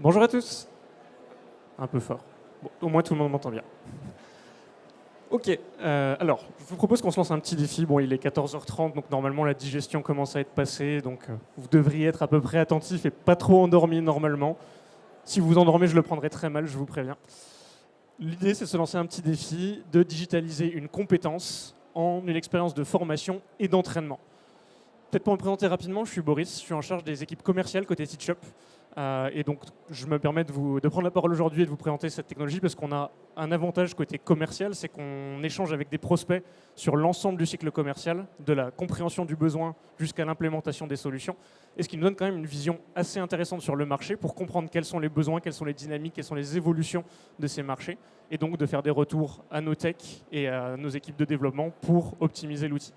Bonjour à tous. Un peu fort. Bon, au moins tout le monde m'entend bien. Ok, alors, je vous propose qu'on se lance un petit défi. Bon, il est 14h30, donc normalement la digestion commence à être passée, donc vous devriez être à peu près attentif et pas trop endormi normalement. Si vous vous endormez, je le prendrai très mal, je vous préviens. L'idée, c'est de se lancer un petit défi de digitaliser une compétence en une expérience de formation et d'entraînement. Peut-être pour me présenter rapidement, je suis Boris, je suis en charge des équipes commerciales côté Teachup. Et donc, je me permets de prendre la parole aujourd'hui et de vous présenter cette technologie parce qu'on a un avantage côté commercial, c'est qu'on échange avec des prospects sur l'ensemble du cycle commercial, de la compréhension du besoin jusqu'à l'implémentation des solutions. Et ce qui nous donne quand même une vision assez intéressante sur le marché pour comprendre quels sont les besoins, quelles sont les dynamiques, quelles sont les évolutions de ces marchés. Et donc, de faire des retours à nos techs et à nos équipes de développement pour optimiser l'outil.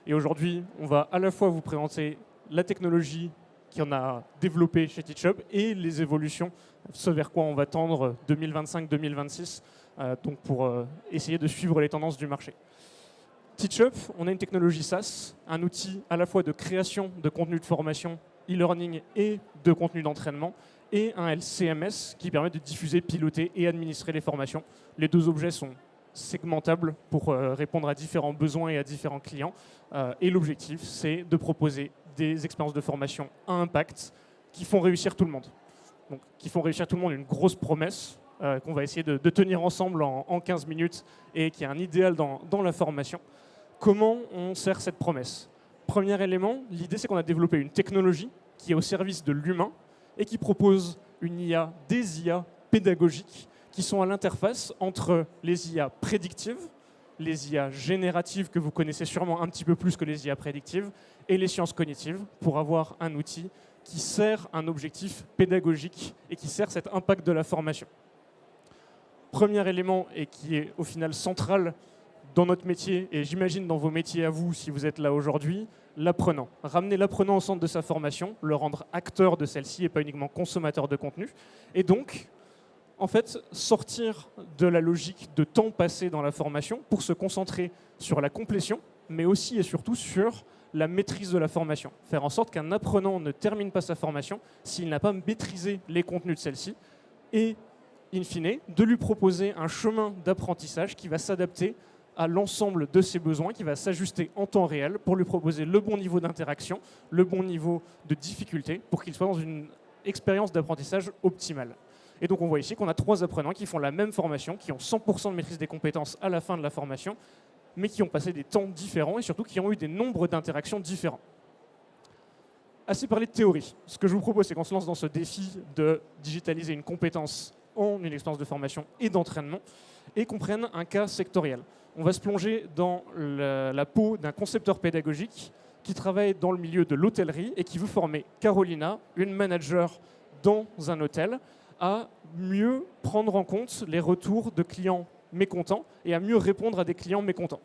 Et aujourd'hui, on va à la fois vous présenter la technologie qu'on a développée chez Teachup et les évolutions, ce vers quoi on va tendre 2025-2026, donc pour essayer de suivre les tendances du marché. Teachup, on a une technologie SaaS, un outil à la fois de création de contenu de formation, e-learning et de contenu d'entraînement, et un LCMS qui permet de diffuser, piloter et administrer les formations. Les deux objets sont segmentables pour répondre à différents besoins et à différents clients. Et l'objectif, c'est de proposer des expériences de formation à impact qui font réussir tout le monde. Donc, qui font réussir tout le monde, une grosse promesse qu'on va essayer de tenir ensemble en 15 minutes et qui est un idéal dans la formation. Comment on sert cette promesse? Premier élément, l'idée c'est qu'on a développé une technologie qui est au service de l'humain et qui propose une IA, des IA pédagogiques qui sont à l'interface entre les IA prédictives, les IA génératives que vous connaissez sûrement un petit peu plus que les IA prédictives, et les sciences cognitives pour avoir un outil qui sert un objectif pédagogique et qui sert cet impact de la formation. Premier élément et qui est au final central dans notre métier, et j'imagine dans vos métiers à vous si vous êtes là aujourd'hui, l'apprenant. Ramener l'apprenant au centre de sa formation, le rendre acteur de celle-ci et pas uniquement consommateur de contenu. Et donc, en fait, sortir de la logique de temps passé dans la formation pour se concentrer sur la complétion, mais aussi et surtout sur la maîtrise de la formation. Faire en sorte qu'un apprenant ne termine pas sa formation s'il n'a pas maîtrisé les contenus de celle-ci et, in fine, de lui proposer un chemin d'apprentissage qui va s'adapter à l'ensemble de ses besoins, qui va s'ajuster en temps réel pour lui proposer le bon niveau d'interaction, le bon niveau de difficulté pour qu'il soit dans une expérience d'apprentissage optimale. Et donc on voit ici qu'on a 3 apprenants qui font la même formation, qui ont 100% de maîtrise des compétences à la fin de la formation, mais qui ont passé des temps différents et surtout qui ont eu des nombres d'interactions différents. Assez parlé de théorie. Ce que je vous propose, c'est qu'on se lance dans ce défi de digitaliser une compétence en une expérience de formation et d'entraînement et qu'on prenne un cas sectoriel. On va se plonger dans la peau d'un concepteur pédagogique qui travaille dans le milieu de l'hôtellerie et qui veut former Carolina, une manager dans un hôtel, à mieux prendre en compte les retours de clients mécontents et à mieux répondre à des clients mécontents.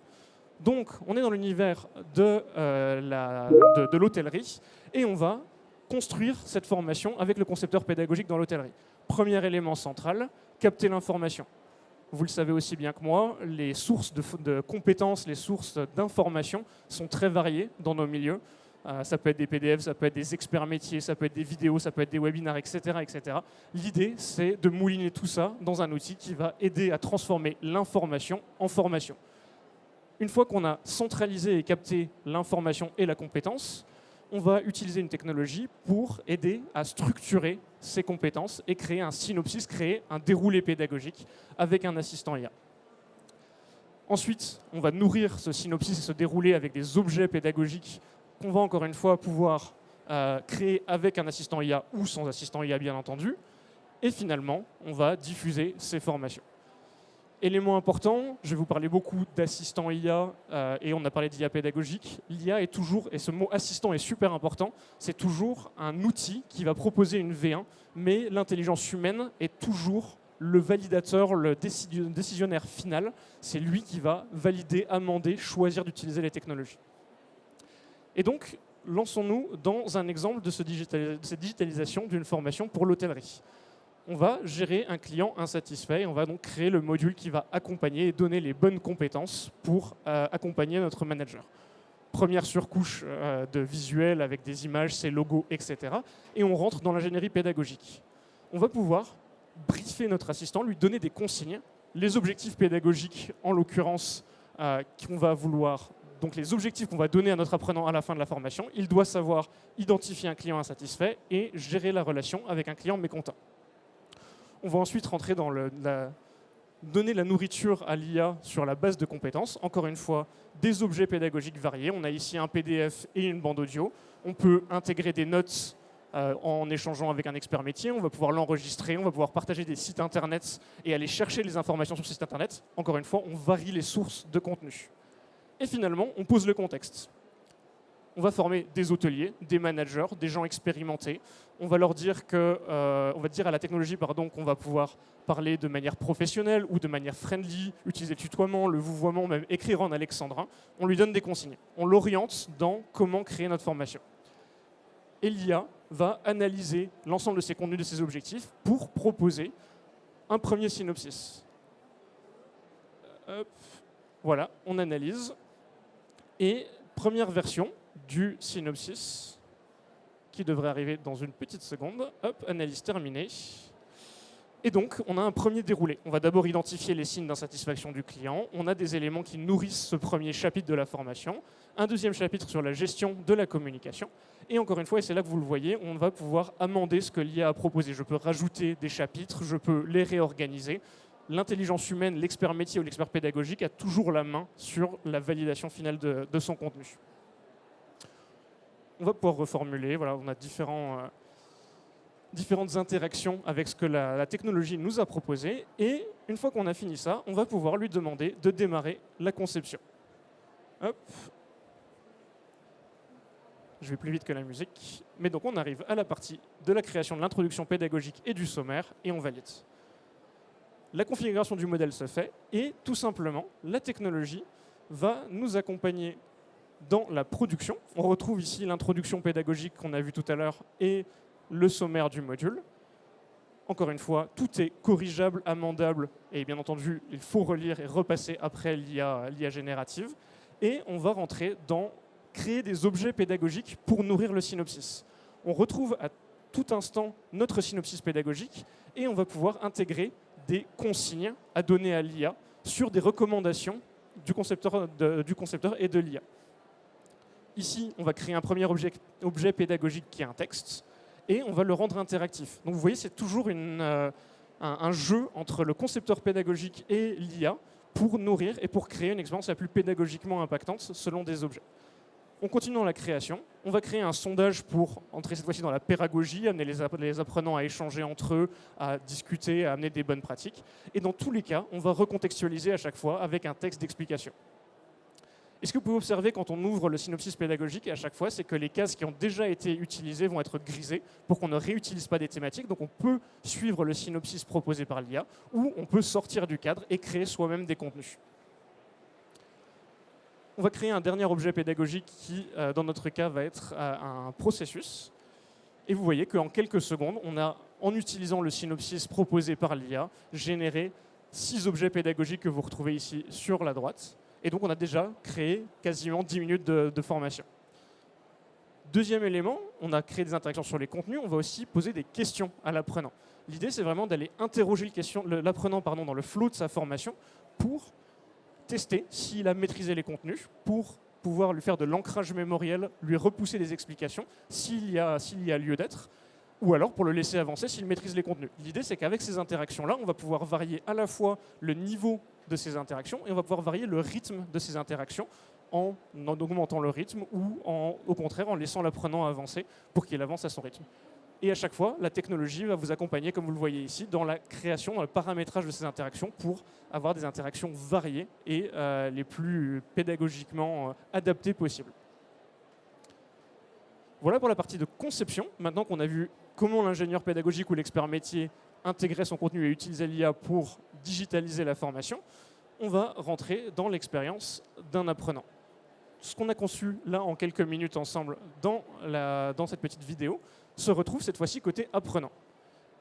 Donc, on est dans l'univers de l'hôtellerie et on va construire cette formation avec le concepteur pédagogique dans l'hôtellerie. Premier élément central, capter l'information. Vous le savez aussi bien que moi, les sources de compétences, les sources d'informations sont très variées dans nos milieux. Ça peut être des PDF, ça peut être des experts métiers, ça peut être des vidéos, ça peut être des webinaires, etc. etc. L'idée, c'est de mouliner tout ça dans un outil qui va aider à transformer l'information en formation. Une fois qu'on a centralisé et capté l'information et la compétence, on va utiliser une technologie pour aider à structurer ces compétences et créer un synopsis, créer un déroulé pédagogique avec un assistant IA. Ensuite, on va nourrir ce synopsis et ce déroulé avec des objets pédagogiques qu'on va encore une fois pouvoir créer avec un assistant IA ou sans assistant IA bien entendu. Et finalement, on va diffuser ces formations. Élément important, je vais vous parler beaucoup d'assistant IA et on a parlé d'IA pédagogique. L'IA est toujours, et ce mot assistant est super important, c'est toujours un outil qui va proposer une V1, mais l'intelligence humaine est toujours le validateur, le décisionnaire final. C'est lui qui va valider, amender, choisir d'utiliser les technologies. Et donc, lançons-nous dans un exemple de cette digitalisation d'une formation pour l'hôtellerie. On va gérer un client insatisfait et on va donc créer le module qui va accompagner et donner les bonnes compétences pour accompagner notre manager. Première surcouche de visuel avec des images, ses logos, etc. Et on rentre dans l'ingénierie pédagogique. on va pouvoir briefer notre assistant, lui donner des consignes, les objectifs pédagogiques en l'occurrence qu'on va vouloir, donc les objectifs qu'on va donner à notre apprenant à la fin de la formation. Il doit savoir identifier un client insatisfait et gérer la relation avec un client mécontent. On va ensuite rentrer dans donner la nourriture à l'IA sur la base de compétences. Encore une fois, des objets pédagogiques variés. On a ici un PDF et une bande audio. On peut intégrer des notes en échangeant avec un expert métier. On va pouvoir l'enregistrer, on va pouvoir partager des sites internet et aller chercher les informations sur ce site internet. Encore une fois, on varie les sources de contenu. Et finalement, on pose le contexte. On va former des hôteliers, des managers, des gens expérimentés. On va leur dire on va dire à la technologie qu'on va pouvoir parler de manière professionnelle ou de manière friendly, utiliser le tutoiement, le vouvoiement, même écrire en alexandrin. On lui donne des consignes. On l'oriente dans comment créer notre formation. Et l'IA va analyser l'ensemble de ces contenus, de ces objectifs, pour proposer un premier synopsis. Hop. Voilà, on analyse. Et première version du synopsis, qui devrait arriver dans une petite seconde. Hop, analyse terminée. Et donc, on a un premier déroulé. On va d'abord identifier les signes d'insatisfaction du client. On a des éléments qui nourrissent ce premier chapitre de la formation. Un deuxième chapitre sur la gestion de la communication. Et encore une fois, et c'est là que vous le voyez, on va pouvoir amender ce que l'IA a proposé. Je peux rajouter des chapitres, je peux les réorganiser. L'intelligence humaine, l'expert métier ou l'expert pédagogique a toujours la main sur la validation finale de son contenu. On va pouvoir reformuler. Voilà, on a différentes interactions avec ce que la technologie nous a proposé. Et une fois qu'on a fini ça, on va pouvoir lui demander de démarrer la conception. Hop. Je vais plus vite que la musique. Mais donc on arrive à la partie de la création de l'introduction pédagogique et du sommaire, et on valide. La configuration du modèle se fait, et tout simplement, la technologie va nous accompagner dans la production. On retrouve ici l'introduction pédagogique qu'on a vue tout à l'heure et le sommaire du module. Encore une fois, tout est corrigeable, amendable, et bien entendu, il faut relire et repasser après l'IA générative. Et on va rentrer dans créer des objets pédagogiques pour nourrir le synopsis. On retrouve à tout instant notre synopsis pédagogique et on va pouvoir intégrer des consignes à donner à l'IA sur des recommandations du concepteur et de l'IA. Ici, on va créer un premier objet pédagogique qui est un texte et on va le rendre interactif. Donc vous voyez, c'est toujours un jeu entre le concepteur pédagogique et l'IA pour nourrir et pour créer une expérience la plus pédagogiquement impactante selon des objets. On continue dans la création. On va créer un sondage pour entrer cette fois-ci dans la pédagogie, amener les apprenants à échanger entre eux, à discuter, à amener des bonnes pratiques. Et dans tous les cas, on va recontextualiser à chaque fois avec un texte d'explication. Et ce que vous pouvez observer quand on ouvre le synopsis pédagogique à chaque fois, c'est que les cases qui ont déjà été utilisées vont être grisées pour qu'on ne réutilise pas des thématiques. Donc on peut suivre le synopsis proposé par l'IA ou on peut sortir du cadre et créer soi-même des contenus. On va créer un dernier objet pédagogique qui, dans notre cas, va être un processus. Et vous voyez qu'en quelques secondes, on a, en utilisant le synopsis proposé par l'IA, généré 6 objets pédagogiques que vous retrouvez ici sur la droite. Et donc, on a déjà créé quasiment 10 minutes de formation. Deuxième élément, on a créé des interactions sur les contenus. On va aussi poser des questions à l'apprenant. L'idée, c'est vraiment d'aller interroger l'apprenant dans le flow de sa formation pour tester s'il a maîtrisé les contenus, pour pouvoir lui faire de l'ancrage mémoriel, lui repousser des explications s'il y a lieu d'être, ou alors pour le laisser avancer s'il maîtrise les contenus. L'idée, c'est qu'avec ces interactions-là, on va pouvoir varier à la fois le niveau de ces interactions et on va pouvoir varier le rythme de ces interactions en augmentant le rythme ou au contraire en laissant l'apprenant avancer pour qu'il avance à son rythme. Et à chaque fois, la technologie va vous accompagner, comme vous le voyez ici, dans la création, dans le paramétrage de ces interactions pour avoir des interactions variées et les plus pédagogiquement adaptées possibles. Voilà pour la partie de conception. Maintenant qu'on a vu comment l'ingénieur pédagogique ou l'expert métier intégrait son contenu et utilisait l'IA pour digitaliser la formation, on va rentrer dans l'expérience d'un apprenant. Ce qu'on a conçu là en quelques minutes ensemble dans cette petite vidéo se retrouve cette fois-ci côté apprenant.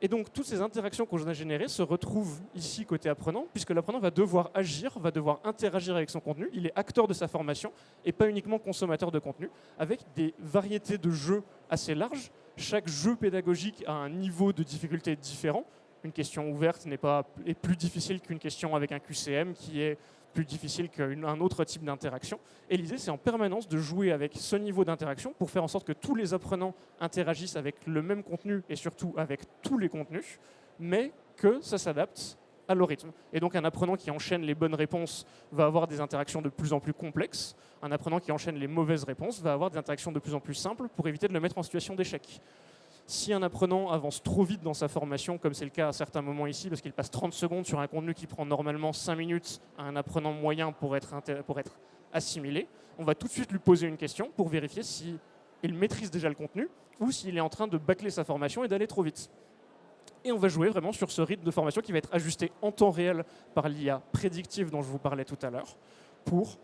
Et donc toutes ces interactions qu'on a générées se retrouvent ici côté apprenant, puisque l'apprenant va devoir agir, va devoir interagir avec son contenu. Il est acteur de sa formation et pas uniquement consommateur de contenu, avec des variétés de jeux assez larges Chaque jeu pédagogique a un niveau de difficulté différent. Une question ouverte est plus difficile qu'une question avec un QCM qui est plus difficile qu'un autre type d'interaction. Et l'idée, c'est en permanence de jouer avec ce niveau d'interaction pour faire en sorte que tous les apprenants interagissent avec le même contenu et surtout avec tous les contenus, mais que ça s'adapte à leur rythme. Et donc un apprenant qui enchaîne les bonnes réponses va avoir des interactions de plus en plus complexes. Un apprenant qui enchaîne les mauvaises réponses va avoir des interactions de plus en plus simples pour éviter de le mettre en situation d'échec. Si un apprenant avance trop vite dans sa formation, comme c'est le cas à certains moments ici, parce qu'il passe 30 secondes sur un contenu qui prend normalement 5 minutes à un apprenant moyen pour être assimilé, on va tout de suite lui poser une question pour vérifier s'il maîtrise déjà le contenu ou s'il est en train de bâcler sa formation et d'aller trop vite. Et on va jouer vraiment sur ce rythme de formation qui va être ajusté en temps réel par l'IA prédictive dont je vous parlais tout à l'heure pour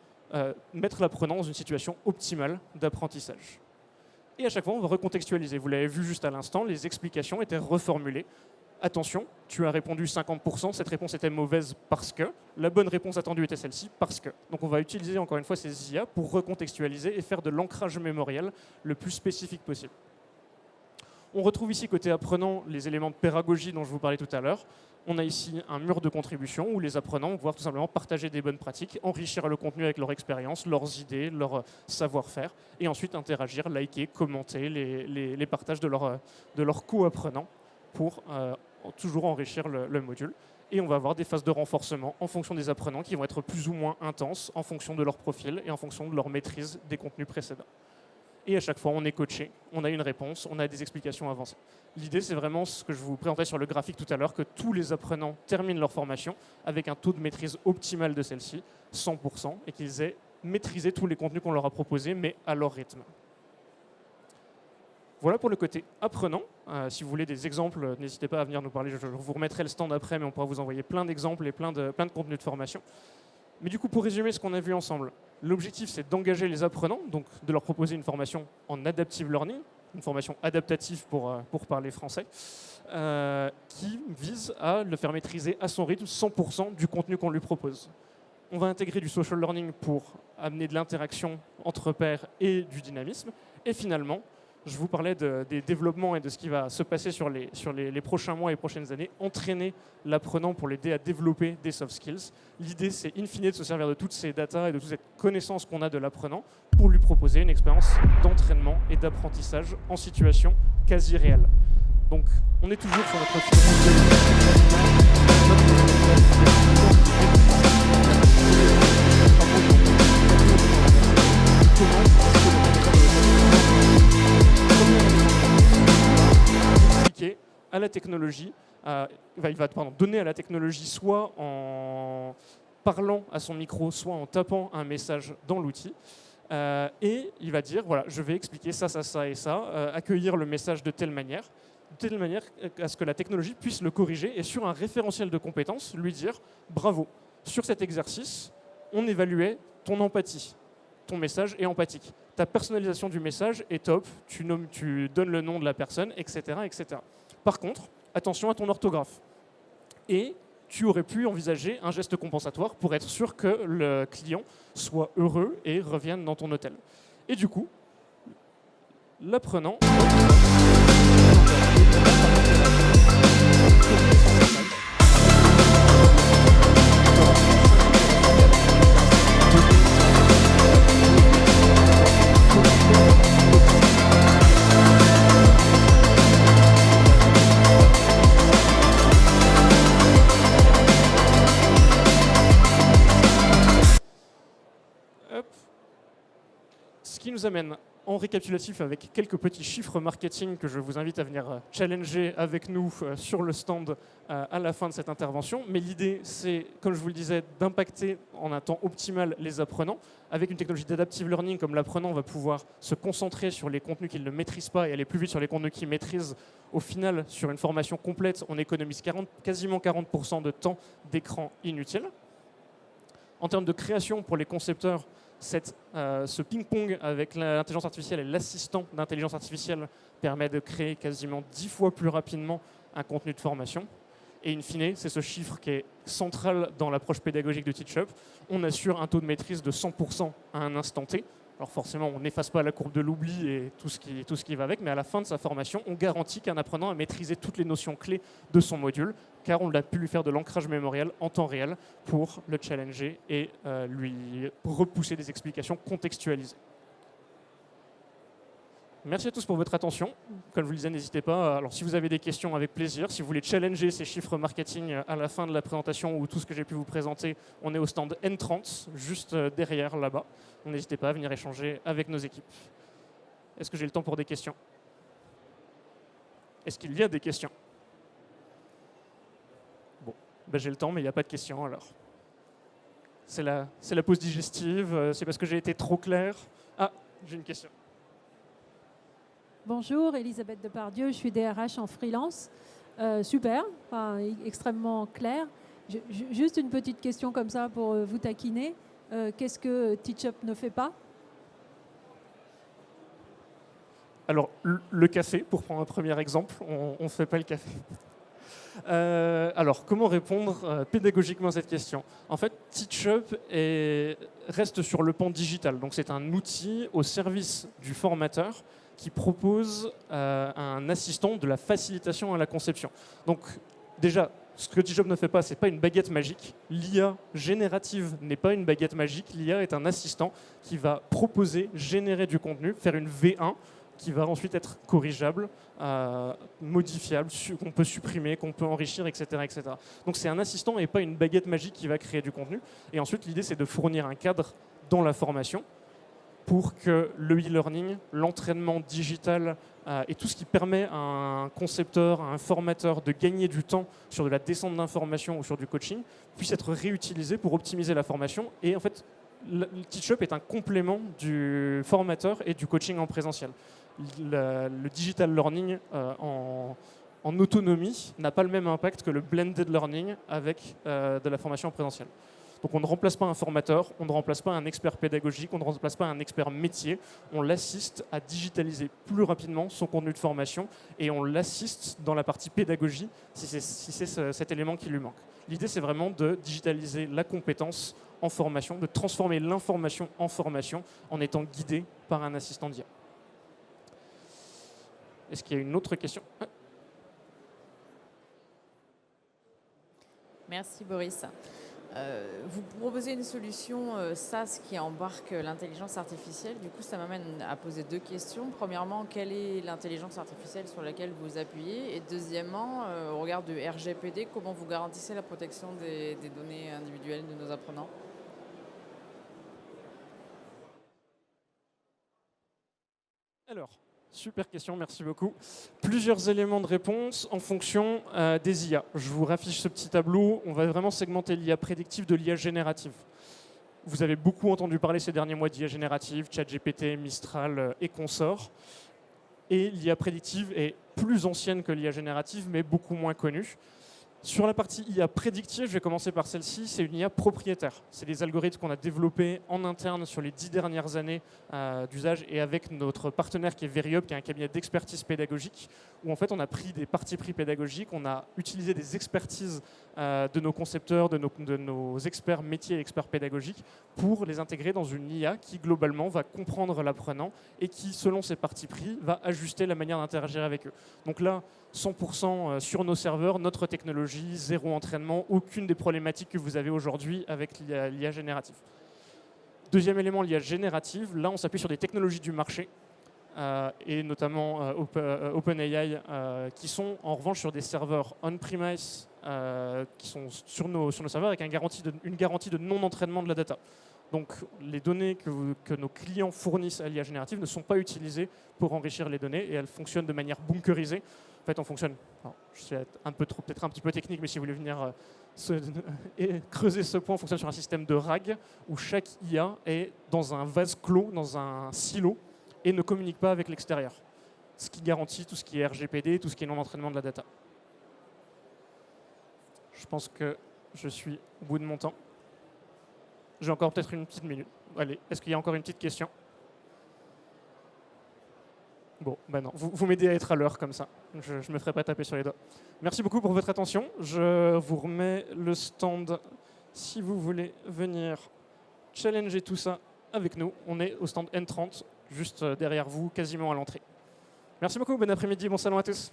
mettre l'apprenant dans une situation optimale d'apprentissage. Et à chaque fois, on va recontextualiser. Vous l'avez vu juste à l'instant, les explications étaient reformulées. Attention, tu as répondu 50%, cette réponse était mauvaise parce que. La bonne réponse attendue était celle-ci parce que. Donc on va utiliser encore une fois ces IA pour recontextualiser et faire de l'ancrage mémoriel le plus spécifique possible. On retrouve ici côté apprenant les éléments de pédagogie dont je vous parlais tout à l'heure. On a ici un mur de contribution où les apprenants vont pouvoir tout simplement partager des bonnes pratiques, enrichir le contenu avec leur expérience, leurs idées, leur savoir-faire, et ensuite interagir, liker, commenter les partages de leurs co-apprenants pour toujours enrichir le module. Et on va avoir des phases de renforcement en fonction des apprenants qui vont être plus ou moins intenses en fonction de leur profil et en fonction de leur maîtrise des contenus précédents. Et à chaque fois, on est coaché, on a une réponse, on a des explications avancées. L'idée, c'est vraiment ce que je vous présentais sur le graphique tout à l'heure, que tous les apprenants terminent leur formation avec un taux de maîtrise optimal de celle-ci, 100%, et qu'ils aient maîtrisé tous les contenus qu'on leur a proposés, mais à leur rythme. Voilà pour le côté apprenant. Si vous voulez des exemples, n'hésitez pas à venir nous parler. Je vous remettrai le stand après, mais on pourra vous envoyer plein d'exemples et plein de contenus de formation. Mais du coup, pour résumer ce qu'on a vu ensemble, l'objectif, c'est d'engager les apprenants, donc de leur proposer une formation en adaptive learning, une formation adaptative pour parler français, qui vise à le faire maîtriser à son rythme 100% du contenu qu'on lui propose. On va intégrer du social learning pour amener de l'interaction entre pairs et du dynamisme. Et finalement, je vous parlais des développements et de ce qui va se passer sur les prochains mois et les prochaines années, entraîner l'apprenant pour l'aider à développer des soft skills. L'idée, c'est in fine de se servir de toutes ces datas et de toute cette connaissance qu'on a de l'apprenant pour lui proposer une expérience d'entraînement et d'apprentissage en situation quasi réelle. Donc, on est toujours sur notre à la technologie, il va donner à la technologie soit en parlant à son micro, soit en tapant un message dans l'outil. Et il va dire, voilà, je vais expliquer ça, ça, ça et ça, accueillir le message de telle manière à ce que la technologie puisse le corriger et sur un référentiel de compétences, lui dire, bravo, sur cet exercice, on évaluait ton empathie. Ton message est empathique. Ta personnalisation du message est top, tu donnes le nom de la personne, etc., etc. Par contre, attention à ton orthographe. Et tu aurais pu envisager un geste compensatoire pour être sûr que le client soit heureux et revienne dans ton hôtel. Et du coup, l'apprenant... Ce qui nous amène en récapitulatif avec quelques petits chiffres marketing que je vous invite à venir challenger avec nous sur le stand à la fin de cette intervention. Mais l'idée, c'est, comme je vous le disais, d'impacter en un temps optimal les apprenants. Avec une technologie d'adaptive learning, comme l'apprenant va pouvoir se concentrer sur les contenus qu'il ne maîtrise pas et aller plus vite sur les contenus qu'il maîtrise. Au final, sur une formation complète, on économise quasiment 40% de temps d'écran inutile. En termes de création pour les concepteurs, ce ping-pong avec l'intelligence artificielle et l'assistant d'intelligence artificielle permet de créer quasiment 10 fois plus rapidement un contenu de formation. Et in fine, c'est ce chiffre qui est central dans l'approche pédagogique de TeachUp. On assure un taux de maîtrise de 100% à un instant T, Alors forcément, on n'efface pas la courbe de l'oubli et tout ce qui va avec, mais à la fin de sa formation, on garantit qu'un apprenant a maîtrisé toutes les notions clés de son module, car on a pu lui faire de l'ancrage mémoriel en temps réel pour le challenger et lui repousser des explications contextualisées. Merci à tous pour votre attention. Comme je vous le disais, n'hésitez pas. Alors, si vous avez des questions, avec plaisir. Si vous voulez challenger ces chiffres marketing à la fin de la présentation ou tout ce que j'ai pu vous présenter, on est au stand N30, juste derrière là-bas. N'hésitez pas à venir échanger avec nos équipes. Est-ce que j'ai le temps pour des questions? Est-ce qu'il y a des questions? Bon, ben, j'ai le temps, mais il n'y a pas de questions alors. C'est la pause digestive. C'est parce que j'ai été trop clair. Ah, j'ai une question. Bonjour, Elisabeth Depardieu, je suis DRH en freelance. Super, enfin, extrêmement clair. Juste une petite question comme ça pour vous taquiner. Qu'est-ce que Teachup ne fait pas? Alors, le café, pour prendre un premier exemple, on ne fait pas le café. Alors, comment répondre pédagogiquement à cette question? En fait, Teachup reste sur le pan digital. Donc, c'est un outil au service du formateur qui propose un assistant de la facilitation à la conception. Donc, déjà, ce que Teachup ne fait pas, ce n'est pas une baguette magique. L'IA générative n'est pas une baguette magique. L'IA est un assistant qui va proposer, générer du contenu, faire une V1 qui va ensuite être corrigeable, modifiable, qu'on peut supprimer, qu'on peut enrichir, etc., etc. Donc c'est un assistant et pas une baguette magique qui va créer du contenu. Et ensuite, l'idée, c'est de fournir un cadre dans la formation pour que le e-learning, l'entraînement digital et tout ce qui permet à un concepteur, à un formateur de gagner du temps sur de la descente d'informations ou sur du coaching puisse être réutilisé pour optimiser la formation. Et en fait, le Teachup est un complément du formateur et du coaching en présentiel. Le digital learning en autonomie n'a pas le même impact que le blended learning avec de la formation en présentiel. Donc on ne remplace pas un formateur, on ne remplace pas un expert pédagogique, on ne remplace pas un expert métier, on l'assiste à digitaliser plus rapidement son contenu de formation et on l'assiste dans la partie pédagogie si c'est cet élément qui lui manque. L'idée, c'est vraiment de digitaliser la compétence en formation, de transformer l'information en formation en étant guidé par un assistant d'IA. Est-ce qu'il y a une autre question? Merci Boris. Vous proposez une solution SaaS qui embarque l'intelligence artificielle. Du coup, ça m'amène à poser deux questions. Premièrement, quelle est l'intelligence artificielle sur laquelle vous appuyez? Et deuxièmement, au regard du RGPD, comment vous garantissez la protection des données individuelles de nos apprenants? Alors, super question, merci beaucoup. Plusieurs éléments de réponse en fonction des IA. Je vous raffiche ce petit tableau. On va vraiment segmenter l'IA prédictive de l'IA générative. Vous avez beaucoup entendu parler ces derniers mois d'IA générative, ChatGPT, Mistral et consorts. Et l'IA prédictive est plus ancienne que l'IA générative, mais beaucoup moins connue. Sur la partie IA prédictive, je vais commencer par celle-ci, c'est une IA propriétaire. C'est des algorithmes qu'on a développés en interne sur les 10 dernières années d'usage et avec notre partenaire qui est Veriop, qui est un cabinet d'expertise pédagogique, où en fait on a pris des partis pris pédagogiques, on a utilisé des expertises de nos concepteurs, de nos experts métiers et experts pédagogiques pour les intégrer dans une IA qui globalement va comprendre l'apprenant et qui, selon ses partis pris, va ajuster la manière d'interagir avec eux. Donc là, 100% sur nos serveurs, notre technologie, zéro entraînement, aucune des problématiques que vous avez aujourd'hui avec l'IA générative. Deuxième élément, l'IA générative. Là, on s'appuie sur des technologies du marché et notamment OpenAI qui sont en revanche sur des serveurs on-premise qui sont sur nos serveurs avec une garantie de non-entraînement de la data. Donc les données que nos clients fournissent à l'IA générative ne sont pas utilisées pour enrichir les données et elles fonctionnent de manière bunkerisée. En fait, on fonctionne, alors, je suis peut-être un petit peu technique, mais si vous voulez venir creuser ce point, on fonctionne sur un système de RAG où chaque IA est dans un vase clos, dans un silo et ne communique pas avec l'extérieur. Ce qui garantit tout ce qui est RGPD, tout ce qui est non-entraînement de la data. Je pense que je suis au bout de mon temps. J'ai encore peut-être une petite minute. Allez, est-ce qu'il y a encore une petite question? Bon, ben non, vous m'aidez à être à l'heure comme ça. Je ne me ferai pas taper sur les doigts. Merci beaucoup pour votre attention. Je vous remets le stand si vous voulez venir challenger tout ça avec nous. On est au stand N30, juste derrière vous, quasiment à l'entrée. Merci beaucoup, bon après-midi, bon salon à tous.